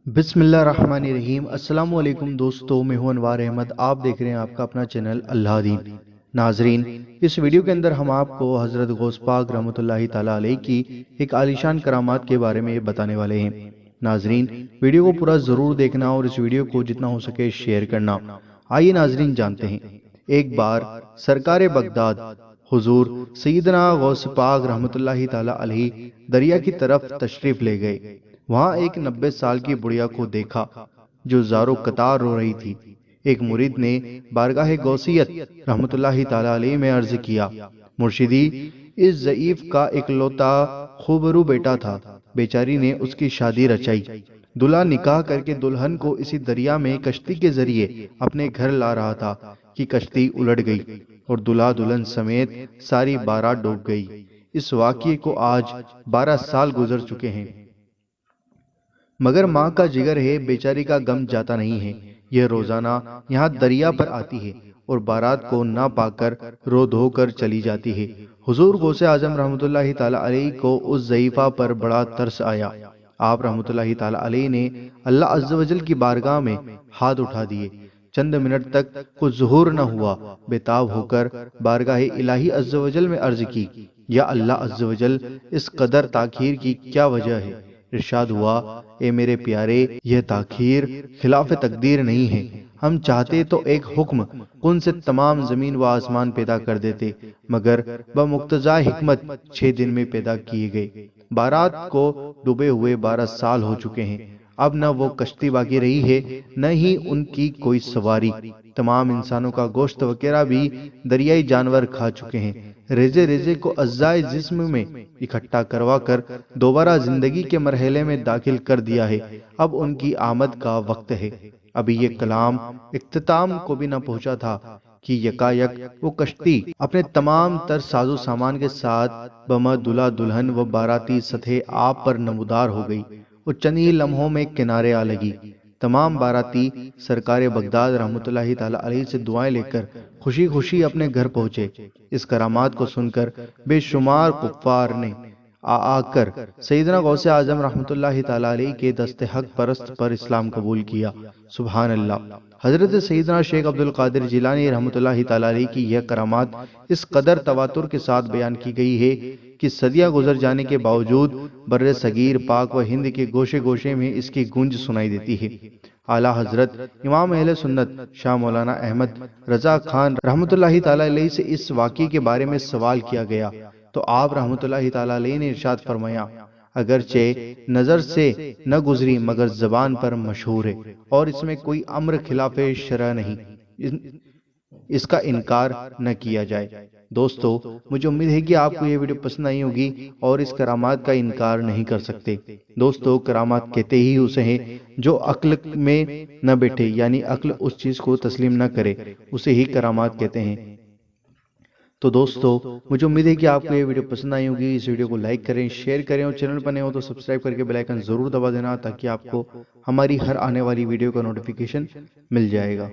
بسم اللہ الرحمن الرحیم۔ السلام علیکم دوستو، میں ہوں انوار احمد۔ آپ دیکھ رہے ہیں آپ کا اپنا چینل اللہ دین۔ ناظرین، اس ویڈیو کے اندر ہم آپ کو حضرت غوث پاک رحمۃ اللہ تعالیٰ علیہ کی ایک عالیشان کرامات کے بارے میں بتانے والے ہیں۔ ناظرین، ویڈیو کو پورا ضرور دیکھنا اور اس ویڈیو کو جتنا ہو سکے شیئر کرنا۔ آئیے ناظرین جانتے ہیں۔ ایک بار سرکار بغداد حضور سیدنا غوث پاک رحمۃ اللہ تعالیٰ علیہ دریا کی طرف تشریف لے گئے۔ وہاں ایک 90 سال کی بڑھیا کو دیکھا جو زارو قطار رو رہی تھی۔ ایک مرید نے بارگاہ غوثیت رحمت اللہ تعالیٰ علیہ میں عرض کیا، مرشدی، اس ضعیف کا اکلوتا خوبرو بیٹا تھا، بیچاری نے اس کی شادی رچائی۔ دلہا نکاح کر کے دلہن کو اسی دریا میں کشتی کے ذریعے اپنے گھر لا رہا تھا کہ کشتی الٹ گئی اور دلہا دلہن سمیت ساری بارات ڈوب گئی۔ اس واقعے کو آج 12 سال گزر چکے ہیں، مگر ماں کا جگر ہے، بیچاری کا غم جاتا نہیں ہے۔ یہ روزانہ یہاں دریا پر آتی ہے اور بارات کو نہ پا کر رو دھو کر چلی جاتی ہے۔ حضور غوث اعظم رحمۃ اللہ تعالیٰ علیہ کو اس ضعیفہ پر بڑا ترس آیا۔ آپ رحمۃ اللہ تعالیٰ علیہ نے اللہ عز و جل کی بارگاہ میں ہاتھ اٹھا دیے۔ چند منٹ تک کچھ ظہور نہ ہوا، بےتاب ہو کر بارگاہ الہی عز و جل میں عرض کی، یا اللہ عز و جل، اس قدر تاخیر کی کیا وجہ ہے؟ ارشاد ہوا، اے میرے پیارے، یہ تاخیر خلاف تقدیر نہیں ہے۔ ہم چاہتے تو ایک حکم کن سے تمام زمین و آسمان پیدا کر دیتے، مگر بمقتضا حکمت 6 دن میں پیدا کیے گئے۔ بارات کو ڈوبے ہوئے 12 سال ہو چکے ہیں، اب نہ وہ کشتی باقی رہی ہے، نہ ہی ان کی کوئی سواری۔ تمام انسانوں کا گوشت وغیرہ بھی دریائی جانور کھا چکے ہیں۔ ریزے ریزے کو اجزائے جسم میں اکٹھا کروا کر دوبارہ زندگی کے مرحلے میں داخل کر دیا ہے۔ اب ان کی آمد کا وقت ہے۔ ابھی یہ کلام اختتام کو بھی نہ پہنچا تھا کہ یکایک وہ کشتی اپنے تمام تر ساز و سامان کے ساتھ بما دلہا دلہن و باراتی سطح آب پر نمودار ہو گئی اور چند ہی لمحوں میں کنارے آ لگی۔ تمام باراتی سرکار بغداد رحمۃ اللہ تعالیٰ علیہ سے دعائیں لے کر خوشی خوشی اپنے گھر پہنچے۔ اس کرامات کو سن کر بے شمار کفار نے آ کر سیدنا غوث اعظم رحمۃ اللہ تعالیٰ علیہ کے دست حق پرست پر اسلام قبول کیا۔ سبحان اللہ۔ حضرت سیدنا شیخ عبد القادر جیلانی رحمۃ اللہ تعالیٰ علیہ کی یہ کرامات اس قدر تواتر کے ساتھ بیان کی گئی ہے کہ صدیاں گزر جانے کے باوجود بر صغیر، پاک و ہند کے گوشے گوشے میں اس کی گونج سنائی دیتی ہے۔ اعلیٰ حضرت امام اہل سنت شاہ مولانا احمد رضا خان رحمۃ اللہ تعالیٰ علیہ سے اس واقعے کے بارے میں سوال کیا گیا تو آپ رحمۃ اللہ تعالیٰ علیہ نے ارشاد فرمایا، اگرچہ نظر سے نہ گزری مگر زبان پر مشہور ہے اور اس میں کوئی امر خلاف شرع نہیں، اس کا انکار نہ کیا جائے۔ دوستو، مجھے امید ہے کہ آپ کو یہ ویڈیو پسند آئی ہوگی اور اس کرامات کا انکار نہیں کر سکتے۔ دوستو، کرامات کہتے ہی اسے ہیں جو عقل میں نہ بیٹھے، یعنی عقل اس چیز کو تسلیم نہ کرے، اسے ہی کرامات کہتے ہیں۔ تو دوستو، مجھے امید ہے کہ آپ کو یہ ویڈیو پسند آئی ہوگی۔ اس ویڈیو کو لائک کریں، شیئر کریں اور چینل پر نئے ہو تو سبسکرائب کر کے بیل آئیکن ضرور دبا دینا تاکہ آپ کو ہماری ہر آنے والی ویڈیو کا نوٹیفیکیشن مل جائے گا۔